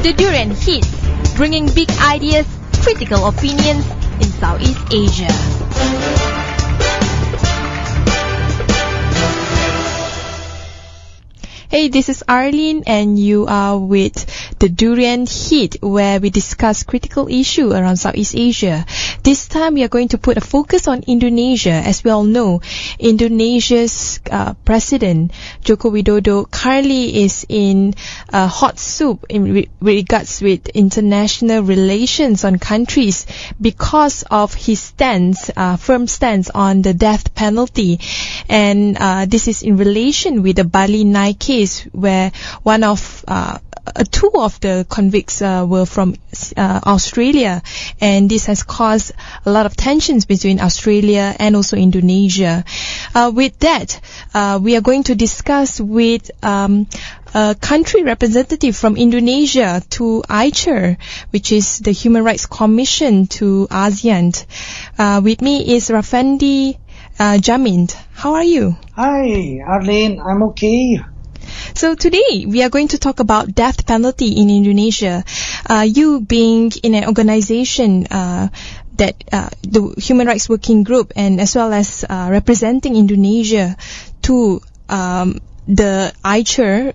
The Durian Heat, bringing big ideas, critical opinions in Southeast Asia. Hey, this is Arlene and you are with the Durian Heat, where we discuss critical issues around Southeast Asia. This time we are going to put a focus on Indonesia. As we all know, Indonesia's President Jokowi currently is in hot soup in regards with international relations on countries because of his firm stance on the death penalty. And this is in relation with the Bali case, where two of the convicts were from Australia, and this has caused a lot of tensions between Australia and also Indonesia. With that, we are going to discuss with a country representative from Indonesia to AICHR, which is the Human Rights Commission to ASEAN. With me is Rafendi, Djamin. How are you? Hi, Arlene. I'm okay. So today we are going to talk about death penalty in Indonesia. You being in an organization that the Human Rights Working Group, and as well as representing Indonesia to the AICHR,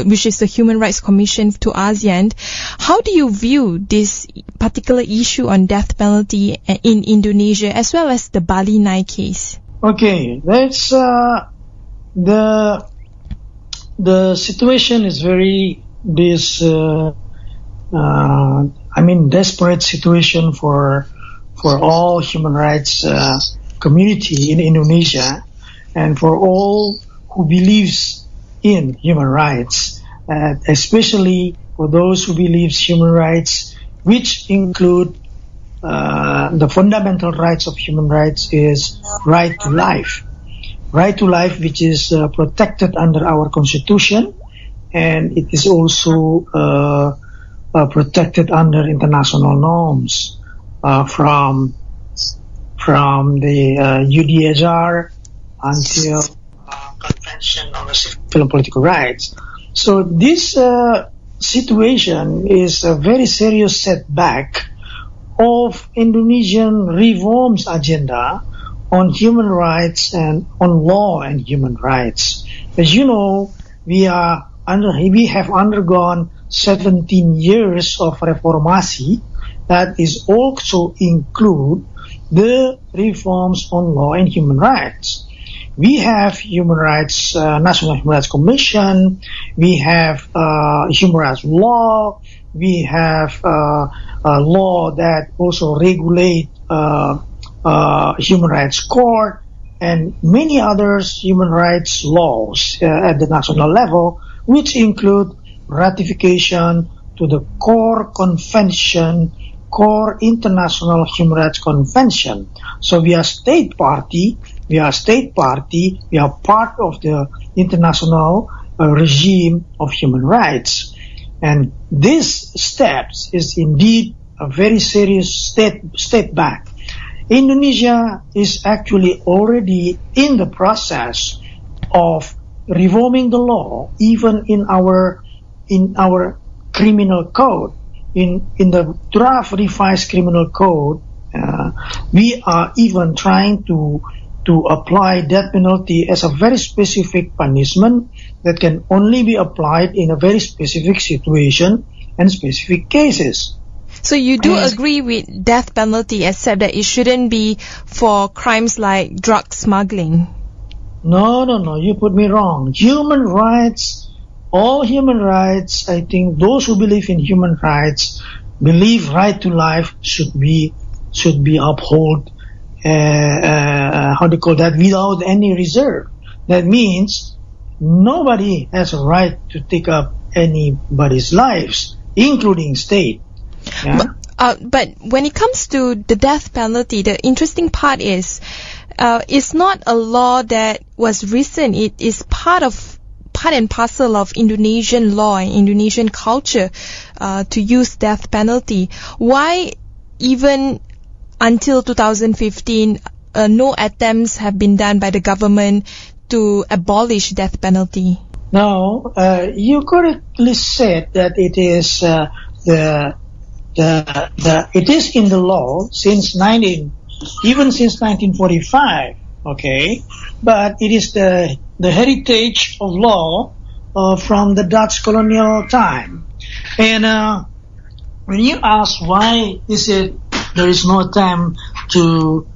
which is the Human Rights Commission to ASEAN. How do you view this particular issue on death penalty in Indonesia, as well as the Bali case? Okay, that's the situation is very desperate situation for all human rights community in Indonesia, and for all who believes in human rights, especially for those who believes human rights, which include the fundamental rights of human rights is right to life. Right to life, which is protected under our constitution, and it is also protected under international norms from the UDHR until Convention on the Civil and Political Rights. So this situation is a very serious setback of Indonesian reforms agenda on human rights and on law and human rights. As you know, we have undergone 17 years of reformasi that is also include the reforms on law and human rights. We have human rights, National Human Rights Commission, we have human rights law, we have a law that also regulate Human Rights Court, and many others human rights laws at the national level, which include ratification to the core international human rights convention. So we are state party, we are part of the international regime of human rights. And this steps is indeed a very serious step back. Indonesia is actually already in the process of reforming the law, even in our criminal code. In the draft revised criminal code, we are even trying to apply death penalty as a very specific punishment that can only be applied in a very specific situation and specific cases. So you do agree with death penalty, except that it shouldn't be for crimes like drug smuggling? No, you put me wrong. Human rights, all human rights, I think those who believe in human rights believe right to life should be upheld, without any reserve. That means nobody has a right to take up anybody's lives, including state. Yeah. But when it comes to the death penalty, the interesting part is it's not a law that was recent. It is part and parcel of Indonesian law and Indonesian culture to use death penalty. Why even until 2015 no attempts have been done by the government to abolish death penalty? Now, you correctly said that it is it is in the law since even since 1945. Okay, but it is the heritage of law from the Dutch colonial time. And when you ask why is it there is no time to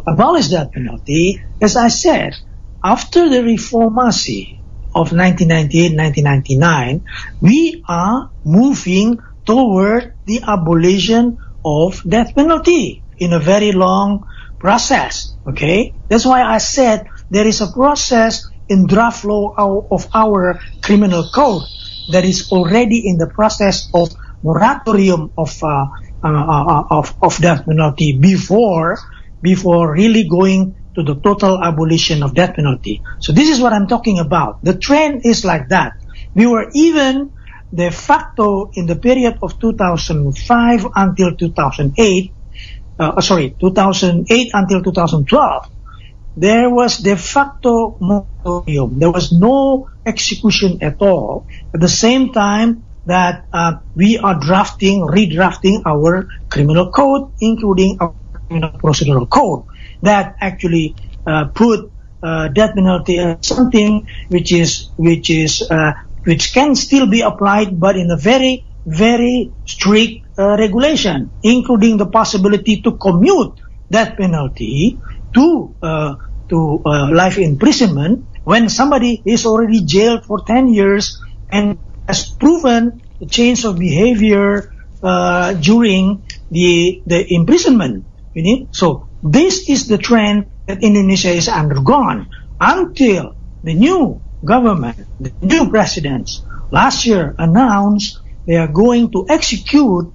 abolish that penalty, as I said, after the reformasi of 1998-1999, we are moving toward the abolition of death penalty in a very long process. Okay, that's why I said there is a process in draft law of our criminal code that is already in the process of moratorium of death penalty before really going to the total abolition of death penalty. So this is what I'm talking about. The trend is like that. We were even de facto in the period of 2005 until 2008, 2008 until 2012, there was de facto moratorium. There was no execution at all. At the same time that we are redrafting our criminal code, including our criminal procedural code, that actually put death penalty as something which can still be applied, but in a very, very strict regulation, including the possibility to commute death penalty to life imprisonment when somebody is already jailed for 10 years and has proven the change of behavior during the imprisonment. So this is the trend that Indonesia has undergone until the new government, the new presidents last year announced they are going to execute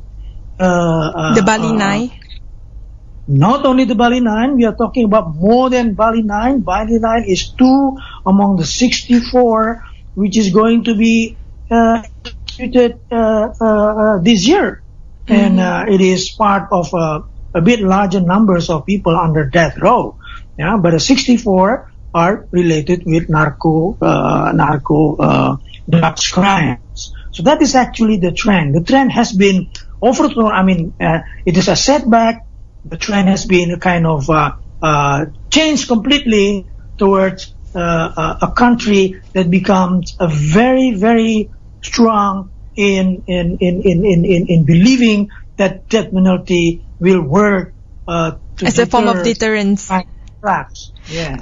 the Bali 9. Not only the Bali 9, we are talking about more than Bali 9. Bali 9 is 2 among the 64 which is going to be executed this year. And it is part of a bit larger numbers of people under death row. Yeah, but the 64 are related with narco drugs crimes. So that is actually the trend. The trend has been overthrown. I mean, it is a setback. The trend has been kind of changed completely towards a country that becomes a very, very strong in believing that death penalty will work as a form of deterrence. Yeah.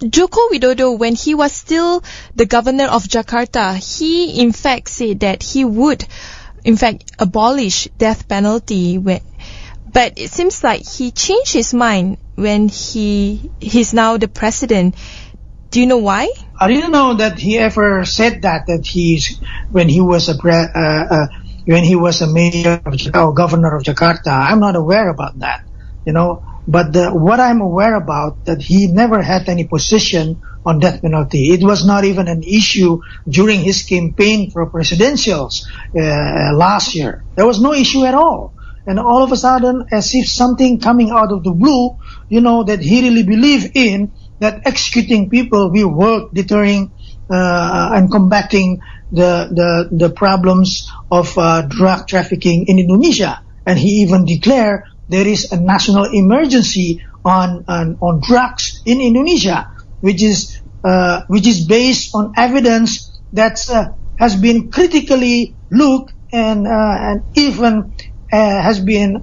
Joko Widodo, when he was still the governor of Jakarta, he in fact said that he would in fact abolish death penalty. But it seems like he changed his mind when he's now the president. Do you know why? I didn't know that he ever said that when he was a mayor or governor of Jakarta. I'm not aware about that, But what I'm aware about, that he never had any position on death penalty. It was not even an issue during his campaign for presidentials last year. There was no issue at all. And all of a sudden, as if something coming out of the blue, that he really believed in, that executing people will work deterring and combating the problems of drug trafficking in Indonesia. And he even declared there is a national emergency on drugs in Indonesia, which is based on evidence that has been critically looked and even has been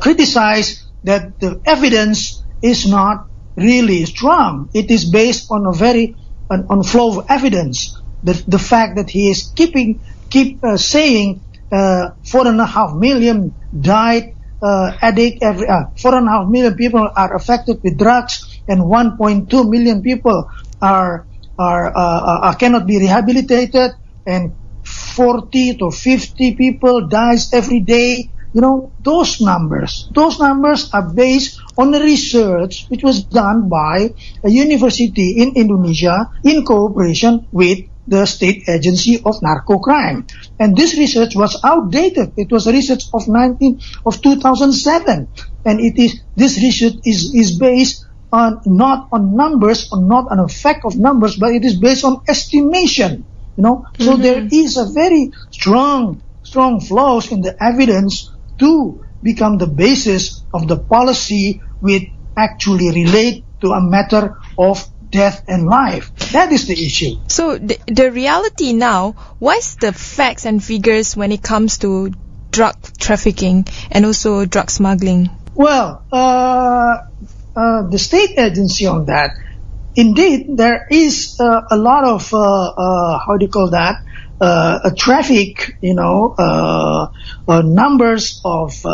criticized, that the evidence is not really strong. It is based on on flow of evidence. The fact that he is keep saying 4.5 million died addict 4.5 million people are affected with drugs, and 1.2 million people are cannot be rehabilitated, and 40 to 50 people dies every day. Those numbers are based on the research which was done by a university in Indonesia in cooperation with the state agency of narco crime. And this research was outdated. It was a research of 2007. And this research is based not on numbers, or not an effect of numbers, but it is based on estimation. So there is a very strong flaws in the evidence to become the basis of the policy which actually relate to a matter of death and life. That is the issue. So the reality now, what's the facts and figures when it comes to drug trafficking and also drug smuggling? Well, the state agency on that, indeed, there is a lot of, traffic, numbers of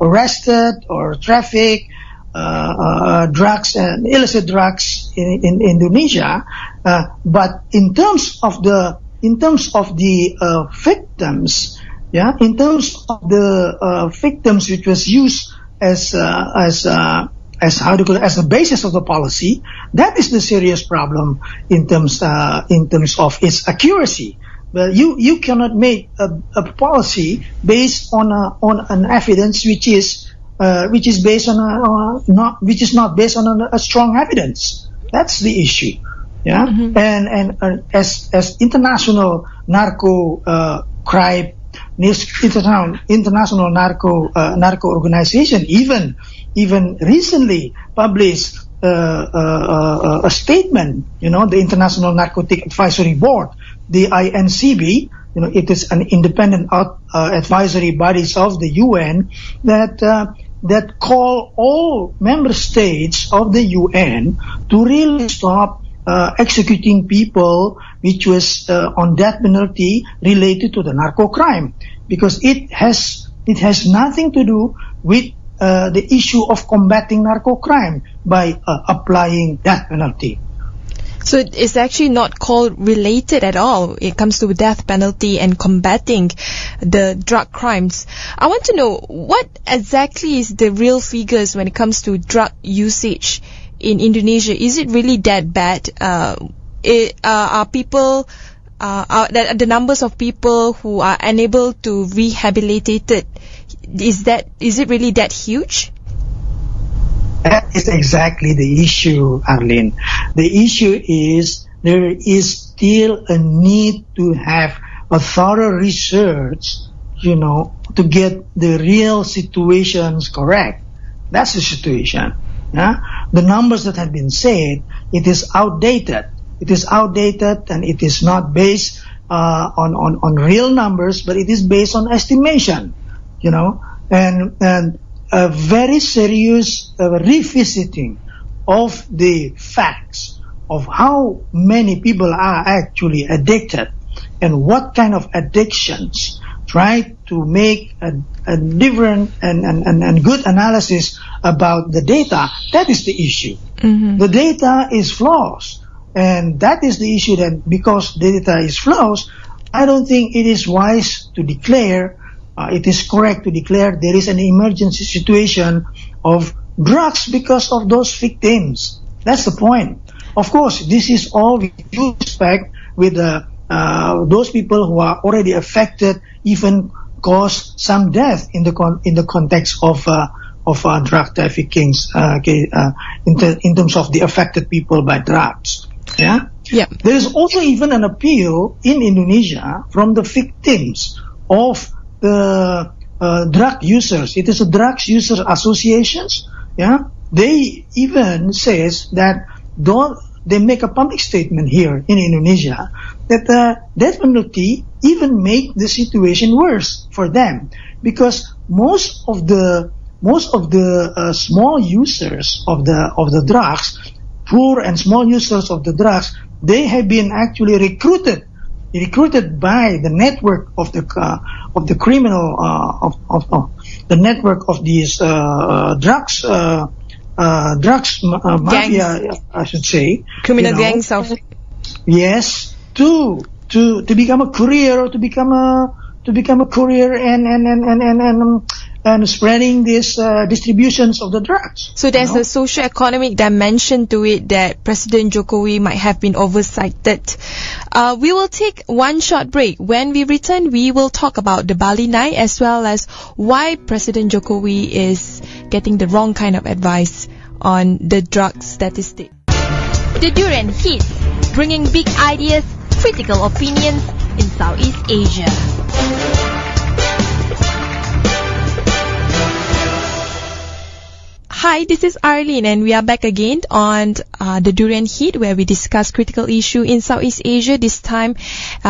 arrested or traffic, drugs and illicit drugs in Indonesia. But in terms of the victims, in terms of the victims which was used as the basis of the policy, that is the serious problem in terms of its accuracy. But you cannot make a policy based on an evidence which is not based on a strong evidence. That's the issue. And as international narco crime, international narco organization even recently published a statement. The International Narcotic Advisory Board, the INCB. It is an independent advisory bodies of the UN that call all member states of the UN to really stop executing people which was on death penalty related to the narco crime, because it has nothing to do with the issue of combating narco crime by applying death penalty. So it's actually not called related at all. It comes to death penalty and combating the drug crimes. I want to know what exactly is the real figures when it comes to drug usage in Indonesia. Is it really that bad? Are the numbers of people who are unable to rehabilitated, is it really that huge? That is exactly the issue, Arlene. The issue is there is still a need to have a thorough research, to get the real situations correct. That's the situation. The numbers that have been said, it is outdated. It is outdated, and it is not based on real numbers, but it is based on estimation. And a very serious revisiting of the facts of how many people are actually addicted and what kind of addictions. Try to make a different and good analysis about the data. That is the issue. The data is flaws, and that is the issue. That because data is flaws, I don't think it is wise to declare. It is correct to declare there is an emergency situation of drugs because of those victims. That's the point. Of course, this is all with due respect with those people who are already affected, even cause some death in the context of drug trafficking, in terms of the affected people by drugs. Yeah. There is also even an appeal in Indonesia from the victims of the drug users. It is a drugs user associations. They even says that they make a public statement here in Indonesia that death penalty even make the situation worse for them, because most of the small users of the drugs, poor and small users of the drugs, they have been actually recruited by the network of the criminal the network of these drugs mafia, I should say, criminal gangs of to become a courier, or to become a courier and spreading these distributions of the drugs. So there's a socio-economic dimension to it that President Jokowi might have been oversighted. We will take one short break. When we return, we will talk about the Bali night as well as why President Jokowi is getting the wrong kind of advice on the drug statistic. The Durian Heat, bringing big ideas, critical opinions in Southeast Asia. Hi, this is Arlene and we are back again on the Durian Heat where we discuss critical issue in Southeast Asia, this time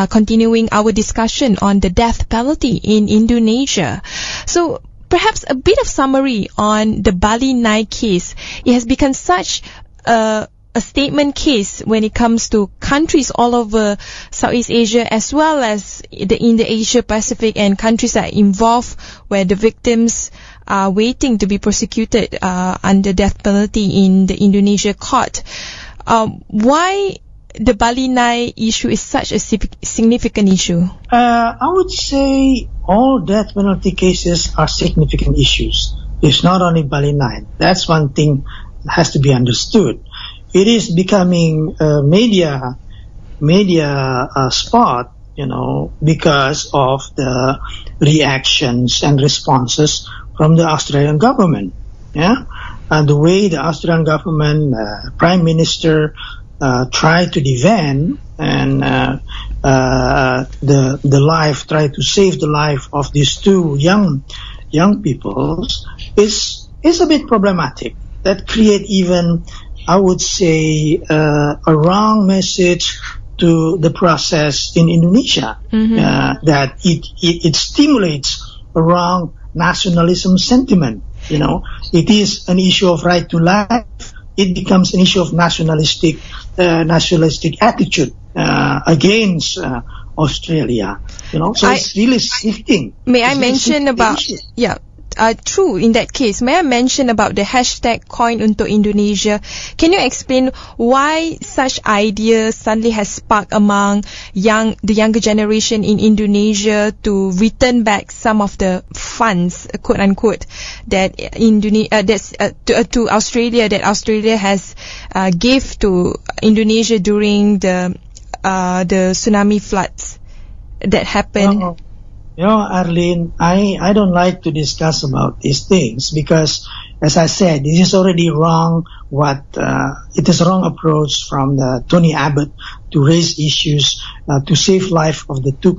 continuing our discussion on the death penalty in Indonesia. So perhaps a bit of summary on the Bali 9 case. It has become such a statement case when it comes to countries all over Southeast Asia as well as in the Asia Pacific, and countries that are involved where the victims are waiting to be prosecuted under death penalty in the Indonesia court. Why the Bali 9 issue is such a significant issue? I would say all death penalty cases are significant issues. It's not only Bali 9. That's one thing that has to be understood. It is becoming a media spot, because of the reactions and responses from the Australian government. Yeah, and the way the Australian government, Prime Minister, tried to defend and try to save the life of these two young people is a bit problematic. That create even, I would say, a wrong message to the process in Indonesia, that it stimulates a wrong nationalism sentiment. It is an issue of right to life. It becomes an issue of nationalistic attitude against Australia. So it's really shifting. May I mention about true in that case? May I mention about the hashtag Coin Untuk Indonesia? Can you explain why such idea suddenly has sparked among the younger generation in Indonesia to return back some of the funds, quote unquote, that to Australia, that Australia has gave to Indonesia during the tsunami floods that happened? Arlene, I don't like to discuss about these things because, as I said, this is already wrong. It is a wrong approach from Tony Abbott to raise issues to save life of the two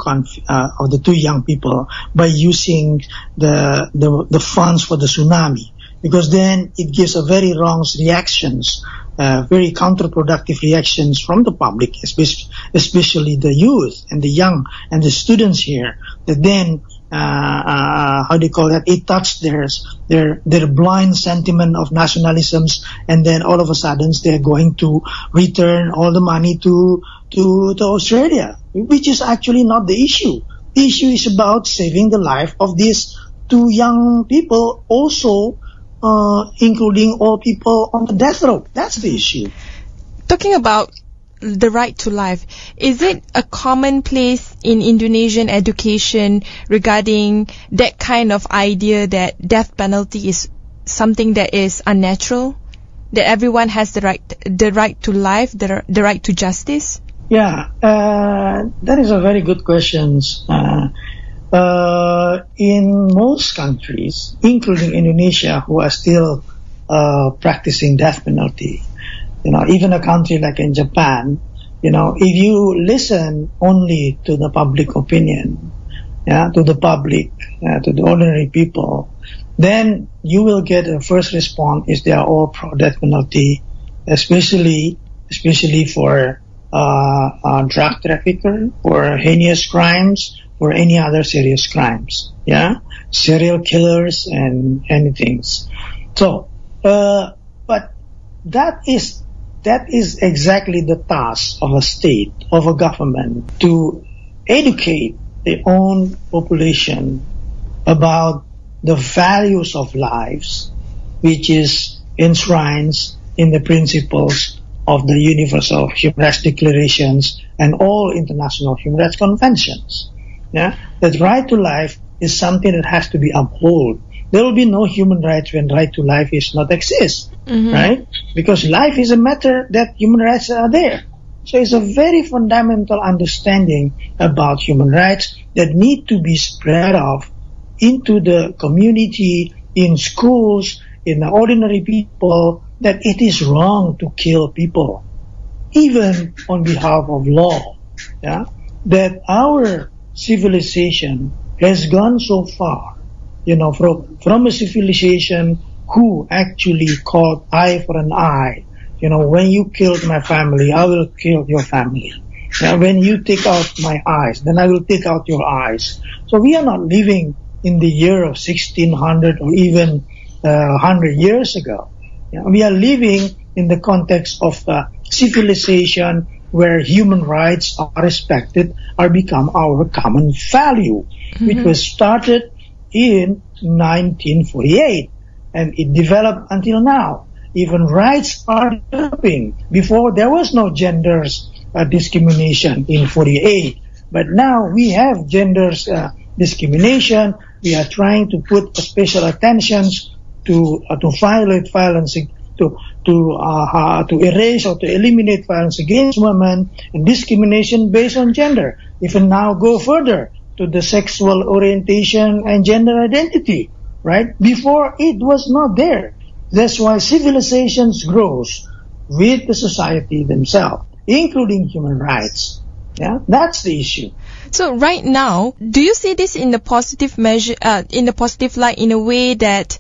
young people by using the funds for the tsunami, because then it gives a very wrong reactions. Very counterproductive reactions from the public, especially the youth and the young and the students here, that then, it touched their blind sentiment of nationalisms, and then all of a sudden they're going to return all the money to Australia, which is actually not the issue. The issue is about saving the life of these two young people, also including all people on the death row. That's the issue. Talking about the right to life, is it a commonplace in Indonesian education regarding that kind of idea that death penalty is something that is unnatural, that everyone has the right to life, the right to justice? Yeah, that is a very good question. In most countries, including Indonesia, who are still practicing death penalty, even a country like in Japan, if you listen only to the public opinion, to the public, to the ordinary people, then you will get a first response is they are all pro death penalty, especially for drug trafficker, or heinous crimes, or any other serious crimes, serial killers and anything. So, but that is exactly the task of a state, of a government, to educate their own population about the values of lives, which is enshrined in the principles of the Universal Human Rights Declarations and all international human rights conventions. That right to life is something that has to be upheld. There will be no human rights when right to life is not exist, right? Because life is a matter that human rights are there. So it's a very fundamental understanding about human rights that need to be spread off into the community, in schools, in the ordinary people, that it is wrong to kill people, even on behalf of law. Yeah? That our civilization has gone so far, from a civilization who actually called eye for an eye. When you killed my family, I will kill your family. When you take out my eyes, then I will take out your eyes. So we are not living in the year of 1600 or even 100 years ago. We are living in the context of civilization where human rights are respected, are become our common value, which was started in 1948, and it developed until now. Even rights are developing. Before, there was no genders discrimination in 48, but now we have genders discrimination. We are trying to put special attentions to violate violence, to erase or to eliminate violence against women and discrimination based on gender. Even now go further to the sexual orientation and gender identity, right? Before it was not there. That's why civilizations grows with the society themselves, including human rights. Yeah, that's the issue. So right now, do you see this in the positive measure, in the positive light, in a way that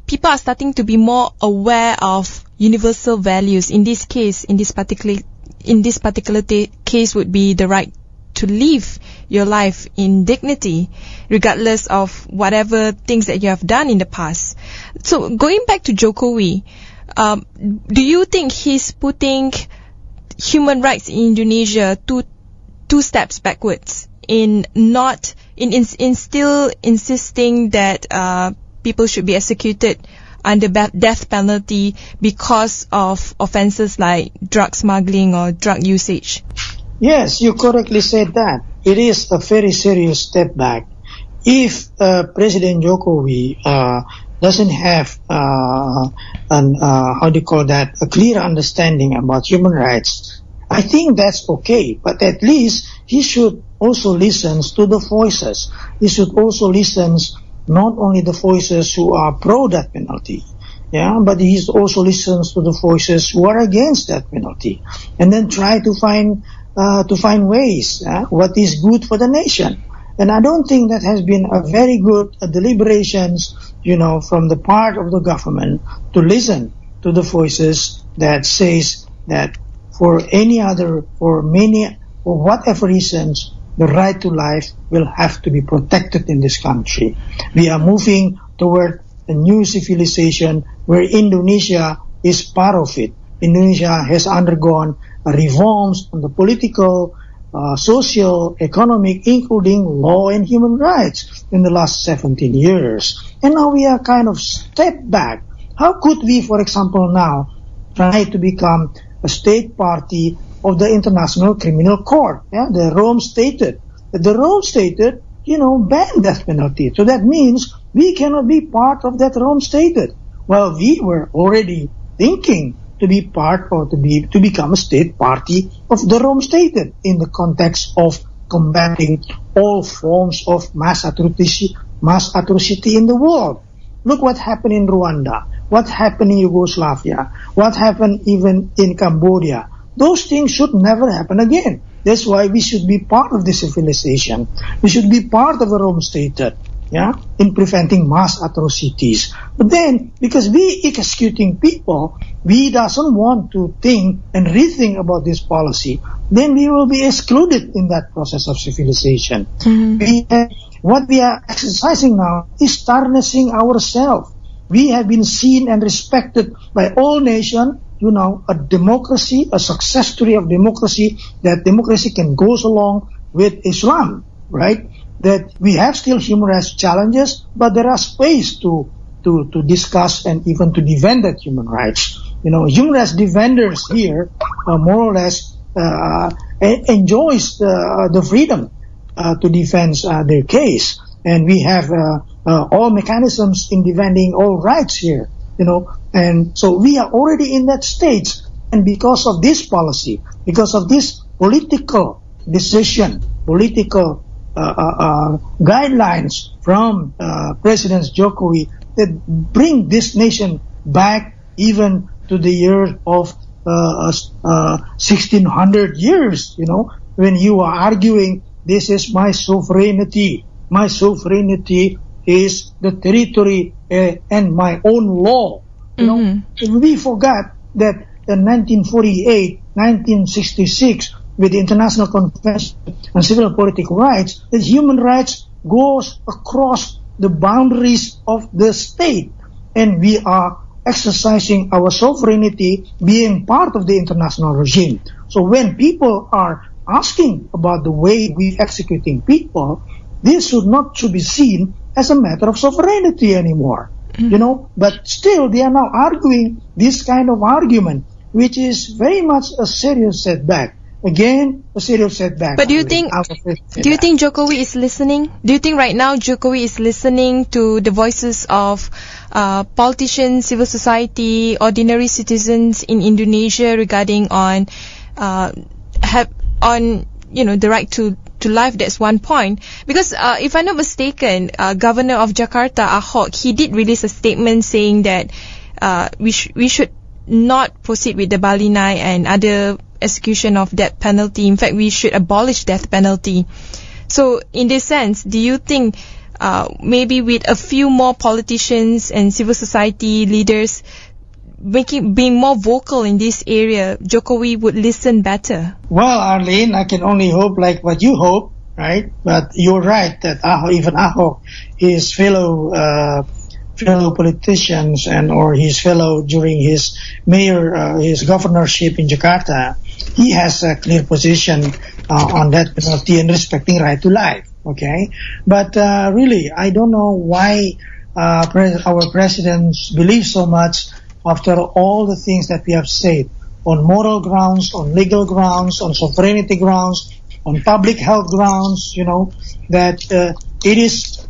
people are starting to be more aware of universal values? In this case, in this particular case, would be the right to live your life in dignity, regardless of whatever things that you have done in the past. So going back to Jokowi, do you think he's putting human rights in Indonesia two steps backwards in still insisting that people should be executed under death penalty because of offences like drug smuggling or drug usage? Yes, you correctly said that. It is a very serious step back. If President Jokowi doesn't have a clear understanding about human rights, I think that's okay. But at least he should also listen to the voices. He should also listen not only the voices who are pro death penalty, but he also listens to the voices who are against death penalty, and then try to find ways what is good for the nation. And I don't think that has been a very good deliberations, from the part of the government to listen to the voices that says that for whatever reasons, the right to life will have to be protected in this country. We are moving toward a new civilization where Indonesia is part of it. Indonesia has undergone reforms on the political, social, economic, including law and human rights in the last 17 years. And now we are kind of step back. How could we, for example, now try to become a state party of the International Criminal Court? The Rome stated, banned death penalty. So that means we cannot be part of that Rome stated. Well, we were already thinking to be part or to become a state party of the Rome stated in the context of combating all forms of mass atrocity in the world. Look what happened in Rwanda, what happened in Yugoslavia, what happened even in Cambodia. Those things should never happen again. That's why we should be part of the civilization. We should be part of the Rome stated, in preventing mass atrocities. But then, because we executing people, we doesn't want to think and rethink about this policy, then we will be excluded in that process of civilization. What we are exercising now is tarnishing ourselves. We have been seen and respected by all nations, a democracy, a success story of democracy, that democracy can go along with Islam, right? That we have still human rights challenges, but there are space to discuss and even to defend that human rights. Human rights defenders here more or less enjoys the freedom to defend their case, and we have all mechanisms in defending all rights here. And so we are already in that stage, and because of this policy, because of this political decision, political guidelines from President Jokowi that bring this nation back even to the year of 1600 years, when you are arguing, this is my sovereignty. My sovereignty is the territory and my own law. We forgot that in 1948, 1966, with the International Convention on Civil Political Rights, that human rights goes across the boundaries of the state, and we are exercising our sovereignty being part of the international regime. So when people are asking about the way we're executing people, this should be seen as a matter of sovereignty anymore. But still they are now arguing this kind of argument, which is very much a serious setback. Again, a serious setback. But do you think Jokowi is listening? Do you think right now Jokowi is listening to the voices of politicians, civil society, ordinary citizens in Indonesia regarding on the right to life? That's one point. Because if I'm not mistaken, Governor of Jakarta, AICHR, he did release a statement saying that we should not proceed with the Bali Nine and other execution of death penalty. In fact, we should abolish death penalty. So in this sense, do you think maybe with a few more politicians and civil society leaders being more vocal in this area, Jokowi would listen better? Well, Arlene, I can only hope like what you hope, right? But you're right that even AICHR, his fellow politicians or his fellow during his his governorship in Jakarta, he has a clear position on that penalty and respecting right to life. Okay, but really, I don't know why our presidents believe so much after all the things that we have said on moral grounds, on legal grounds, on sovereignty grounds, on public health grounds. That it is.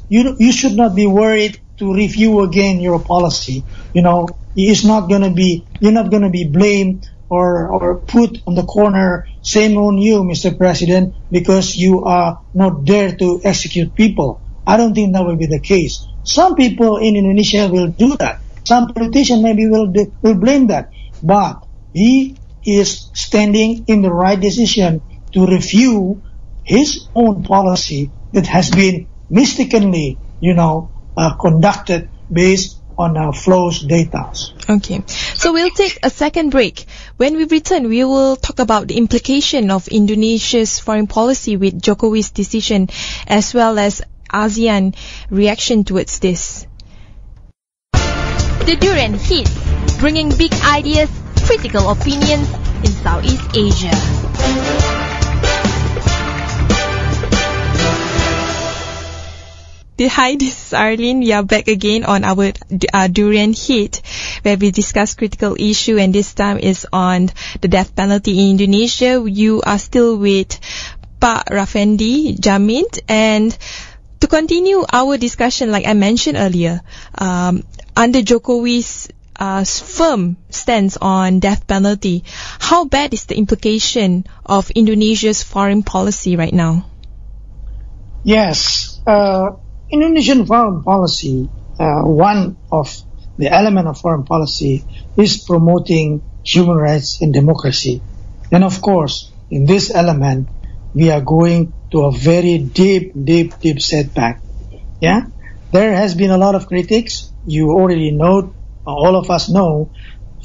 You should not be worried to review again your policy. It's not going to be. You're not going to be blamed or put on the corner. Shame on you, Mr. President, because you are not there to execute people. I don't think that will be the case. Some people in Indonesia will do that. Some politicians maybe will blame that. But he is standing in the right decision to review his own policy that has been mistakenly, conducted based on flows data. Okay, so we'll take a second break. When we return, we will talk about the implication of Indonesia's foreign policy with Jokowi's decision, as well as ASEAN reaction towards this. The Durian Heat, bringing big ideas, critical opinions in Southeast Asia. Hi, this is Arlene. We are back again on our Durian Heat, where we discuss critical issue, and this time is on the death penalty in Indonesia. You are still with Pak Rafendi, Djamin, and to continue our discussion, like I mentioned earlier, under Jokowi's firm stance on death penalty, how bad is the implication of Indonesia's foreign policy right now? Yes. Indonesian foreign policy, one of the element of foreign policy is promoting human rights and democracy. And of course, in this element, we are going to a very deep setback. Yeah, there has been a lot of critics. You already know, all of us know.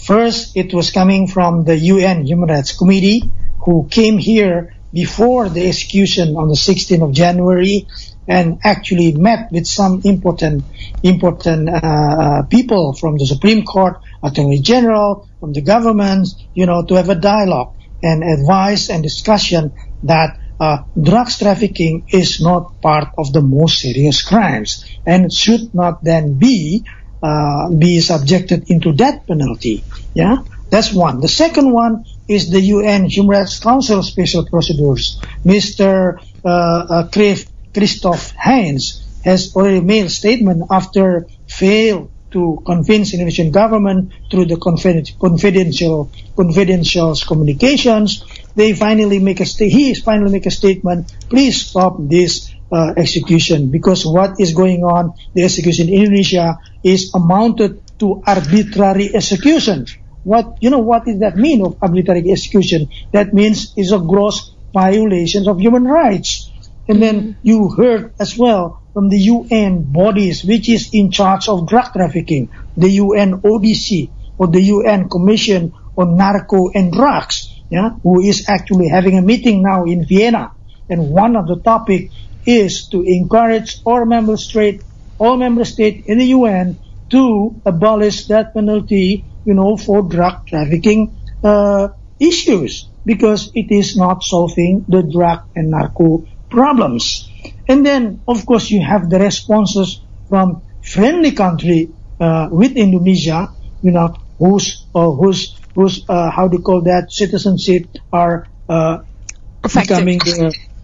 First, it was coming from the UN Human Rights Committee, who came here before the execution on the 16th of January and actually met with some important people from the Supreme Court, Attorney General, from the government, to have a dialogue and advice and discussion that drugs trafficking is not part of the most serious crimes and should not then be subjected into death penalty. Yeah, that's one. The second one is the UN Human Rights Council Special Procedures. Mr. Christoph Heinz has already made a statement after failed to convince Indonesian government through the confidential communications. He finally make a statement. Please stop this execution, because what is going on, the execution in Indonesia is amounted to arbitrary execution. What does that mean of arbitrary execution? That means it's a gross violation of human rights. And then you heard as well from the UN bodies which is in charge of drug trafficking, the UN ODC, or the UN Commission on Narco and Drugs, who is actually having a meeting now in Vienna. And one of the topic is to encourage all member states in the UN to abolish that penalty, for drug trafficking issues, because it is not solving the drug and narco problems. And then, of course, you have the responses from friendly country with Indonesia, whose how do you call that, citizenship are becoming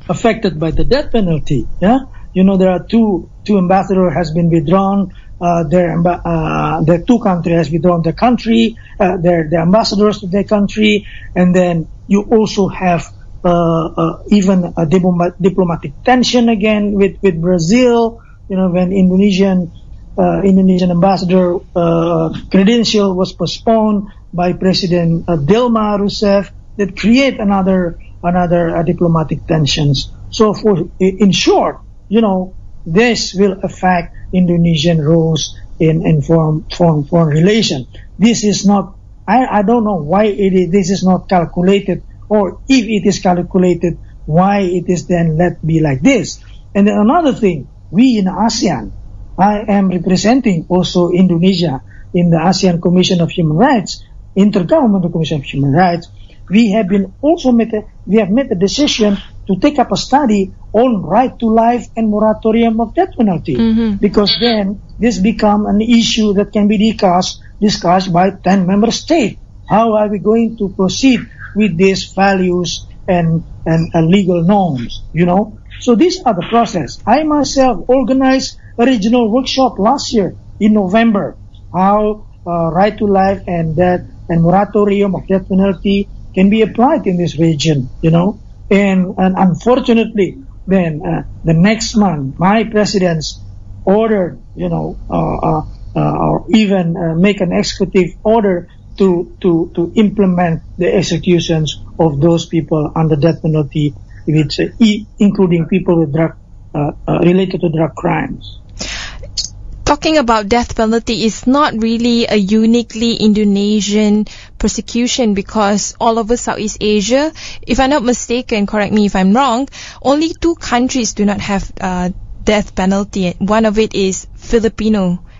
affected by the death penalty. Yeah, there are two ambassadors has been withdrawn. Their two countries has withdrawn their country, their ambassadors to their country, and then you also have even a diplomatic tension again with Brazil. When Indonesian ambassador credential was postponed by President Dilma Rousseff, that create another diplomatic tensions. So in short, this will affect Indonesian rules in foreign relation. This is not, I don't know why this is not calculated, or if it is calculated, why it is then let be like this. And then another thing, we in ASEAN, I am representing also Indonesia in the ASEAN Commission of Human Rights, Intergovernmental Commission of Human Rights. We have made a decision to take up a study on right to life and moratorium of death penalty, because then this become an issue that can be discussed by 10 member states. How are we going to proceed with these values and legal norms, So these are the process. I myself organized a regional workshop last year in November, how right to life and death and moratorium of death penalty can be applied in this region, And unfortunately, then the next month, my presidents ordered, or even make an executive order to implement the executions of those people under death penalty, which including people with drug related to drug crimes. Talking about death penalty is not really a uniquely Indonesian persecution, because all over Southeast Asia, if I'm not mistaken, correct me if I'm wrong, only 2 countries do not have death penalty. One of it is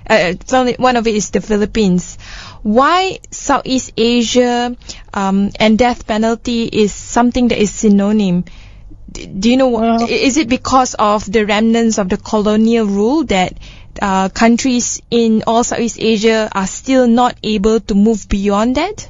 one of it is the Philippines. Why Southeast Asia and death penalty is something that is synonym? Do you know, is it because of the remnants of the colonial rule that countries in all Southeast Asia are still not able to move beyond that?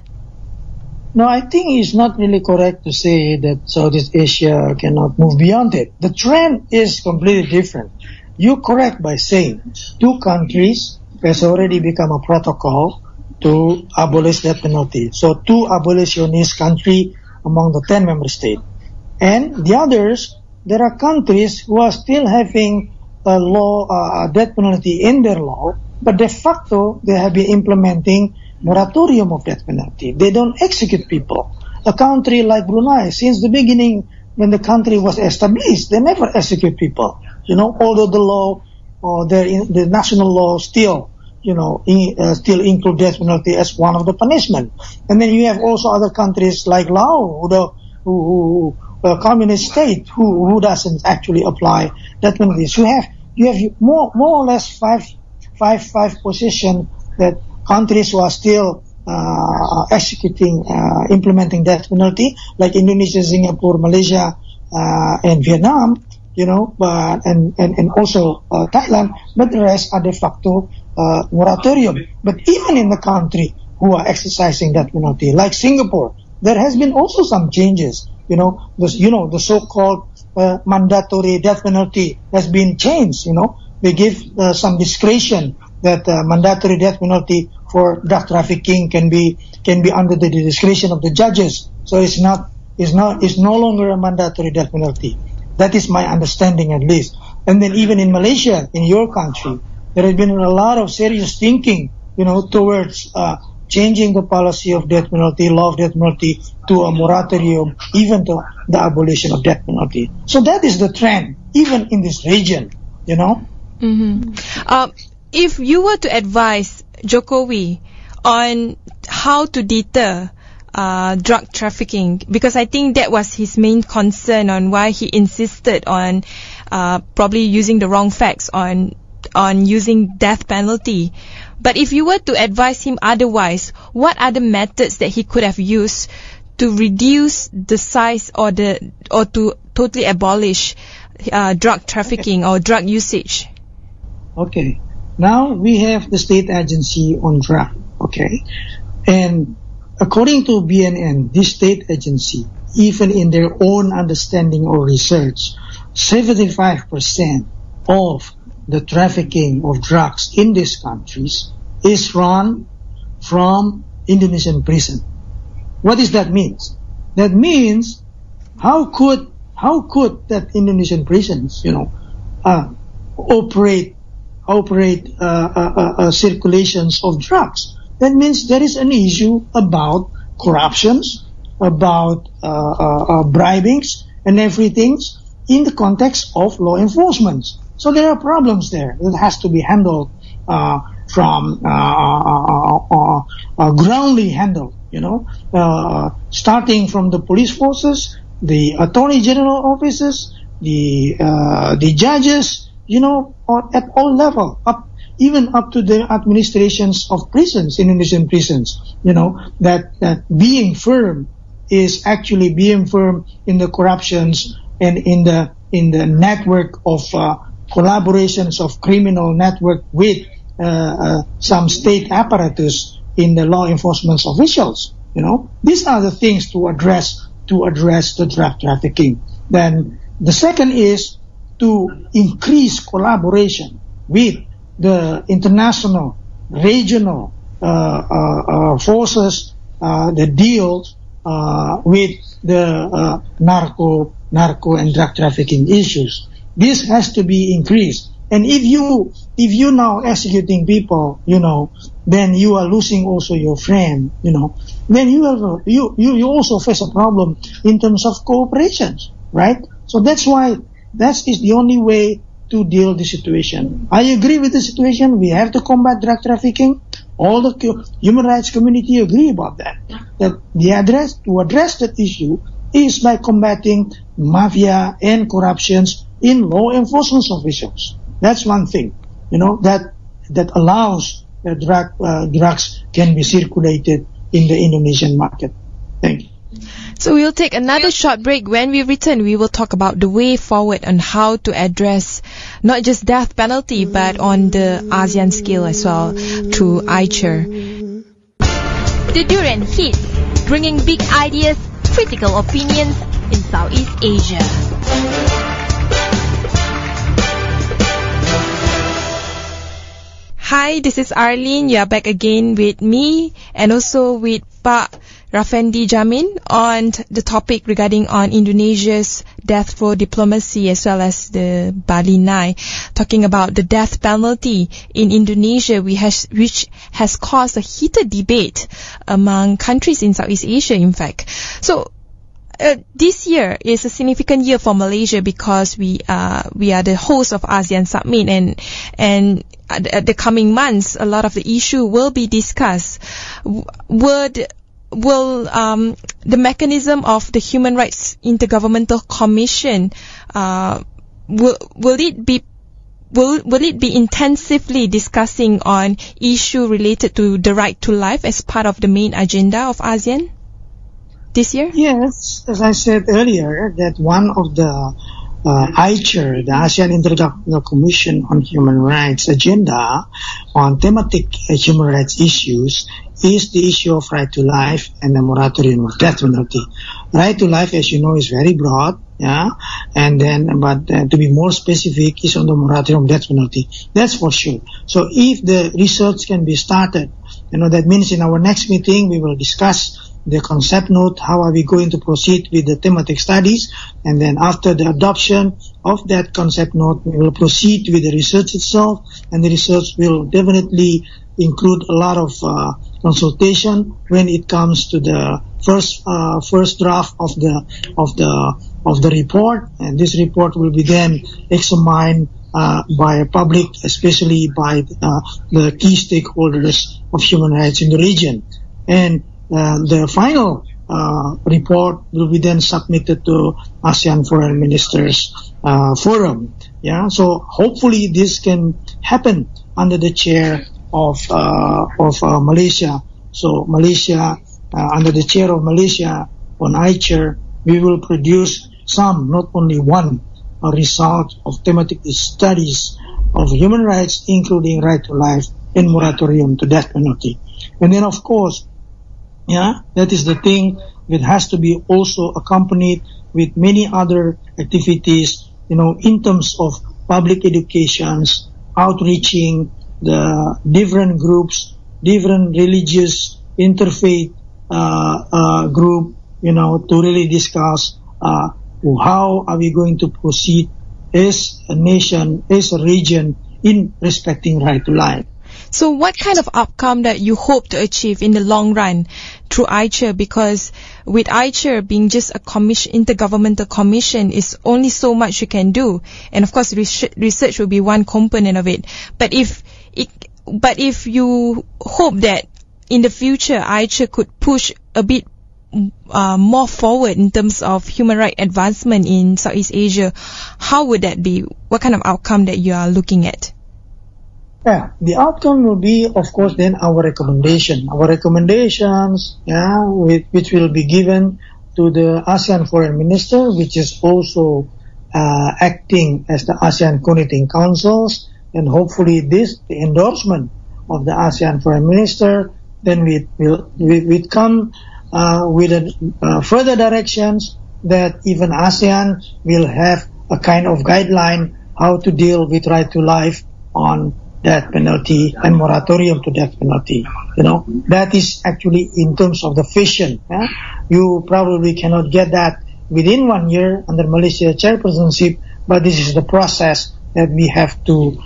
No, I think it's not really correct to say that Southeast Asia cannot move beyond it. The trend is completely different. You're correct by saying 2 countries has already become a protocol to abolish death penalty. So 2 abolitionist countries among the 10 member states. And the others, there are countries who are still having a law, death penalty in their law, but de facto they have been implementing moratorium of death penalty. They don't execute people. A country like Brunei, since the beginning, when the country was established, they never execute people. Although the law, or the national law still, still include death penalty as one of the punishment. And then you have also other countries like Laos, who communist state, who doesn't actually apply death penalty. So you have more or less five position that countries who are still implementing death penalty, like Indonesia, Singapore, Malaysia, and Vietnam, but and also Thailand, but the rest are de facto moratorium. But even in the country who are exercising death penalty, like Singapore, there has been also some changes. The so-called mandatory death penalty has been changed. They give some discretion that mandatory death penalty for drug trafficking can be under the discretion of the judges. So it's no longer a mandatory death penalty. That is my understanding, at least. And then even in Malaysia, in your country, there has been a lot of serious thinking towards changing the policy of death penalty, law of death penalty, to a moratorium, even to the abolition of death penalty. So that is the trend, even in this region, If you were to advise Jokowi on how to deter drug trafficking, because I think that was his main concern on why he insisted on probably using the wrong facts on using death penalty. But if you were to advise him otherwise, what are the methods that he could have used to reduce the size or to totally abolish drug trafficking or drug usage? Okay. Now we have the state agency on drug. Okay. And according to BNN, this state agency, even in their own understanding or research, 75% of the trafficking of drugs in these countries is run from Indonesian prison. What does that mean? That means how could that Indonesian prisons, operate circulations of drugs? That means there is an issue about corruptions, about bribings and everything in the context of law enforcement. So there are problems there that has to be handled from groundly handled, starting from the police forces, the attorney general offices, the judges, at all level, even up to the administrations of prisons, Indonesian prisons, that being firm is actually being firm in the corruptions and in the network of collaborations of criminal network with some state apparatus in the law enforcement officials. These are the things to address the drug trafficking. Then the second is to increase collaboration with the international, regional forces that deals with the narco and drug trafficking issues. This has to be increased. And if you now executing people, then you are losing also your friend, then you also face a problem in terms of cooperation, right? So that's why that is the only way to deal with the situation. I agree with the situation. We have to combat drug trafficking. All the human rights community agree about that. That to address that issue is by combating mafia and corruptions in law enforcement officials. That's one thing, that allows that drugs can be circulated in the Indonesian market. Thank you. So we'll take another short break. When we return, we will talk about the way forward on how to address not just death penalty, but on the ASEAN scale as well through AICHR. The Durian Heat, bringing big ideas, critical opinions in Southeast Asia. Hi, this is Arlene. You are back again with me and also with Pak Rafendi Djamin on the topic regarding on Indonesia's death row diplomacy as well as the Bali 9, talking about the death penalty in Indonesia, which has caused a heated debate among countries in Southeast Asia, in fact. So this year is a significant year for Malaysia because we are the host of ASEAN Summit, and the coming months a lot of the issue will be discussed. Will the mechanism of the Human Rights Intergovernmental Commission will it be intensively discussing on issue related to the right to life as part of the main agenda of ASEAN this year? Yes, as I said earlier, that one of the AICHR, the ASEAN Intergovernmental Commission on Human Rights agenda on thematic human rights issues is the issue of right to life and the moratorium of death penalty. Right to life, as you know, is very broad, and then, but to be more specific, is on the moratorium of death penalty. That's for sure. So if the research can be started, that means in our next meeting we will discuss the concept note, how are we going to proceed with the thematic studies, and then after the adoption of that concept note, we will proceed with the research itself, and the research will definitely include a lot of consultation when it comes to the first draft of the report, and this report will be then examined by a public, especially by the key stakeholders of human rights in the region. And the final report will be then submitted to ASEAN Foreign Ministers Forum. Yeah, so hopefully this can happen under the chair of Malaysia. So Malaysia, under the chair of Malaysia on AICHR, we will produce some, not only one, result of thematic studies of human rights, including right to life and moratorium to death penalty. And then, of course, that is the thing that has to be also accompanied with many other activities, in terms of public educations, outreaching the different groups, different religious interfaith group, to really discuss how are we going to proceed as a nation, as a region, in respecting right to life. So what kind of outcome that you hope to achieve in the long run through AICHR? Because with AICHR being just a intergovernmental commission, is only so much you can do. And of course, research will be one component of it. But if you hope that in the future AICHR could push a bit more forward in terms of human rights advancement in Southeast Asia, how would that be? What kind of outcome that you are looking at? Yeah, the outcome will be, of course, then our recommendation. Our recommendations, which will be given to the ASEAN Foreign Minister, which is also acting as the ASEAN Coordinating Councils, and hopefully the endorsement of the ASEAN Foreign Minister, then we come with further directions that even ASEAN will have a kind of guideline how to deal with right to life on death penalty and moratorium to death penalty. That is actually in terms of the vision. You probably cannot get that within 1 year under Malaysia chairpersonship, but this is the process that we have to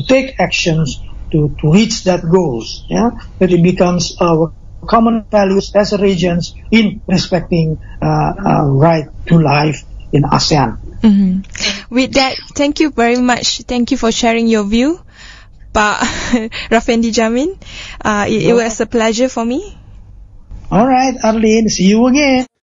take actions to reach that goals. That it becomes our common values as a regions in respecting right to life in ASEAN. Mm-hmm. With that, thank you very much. Thank you for sharing your view, Pak Rafendi Djamin. It was a pleasure for me. All right, Arlene. See you again.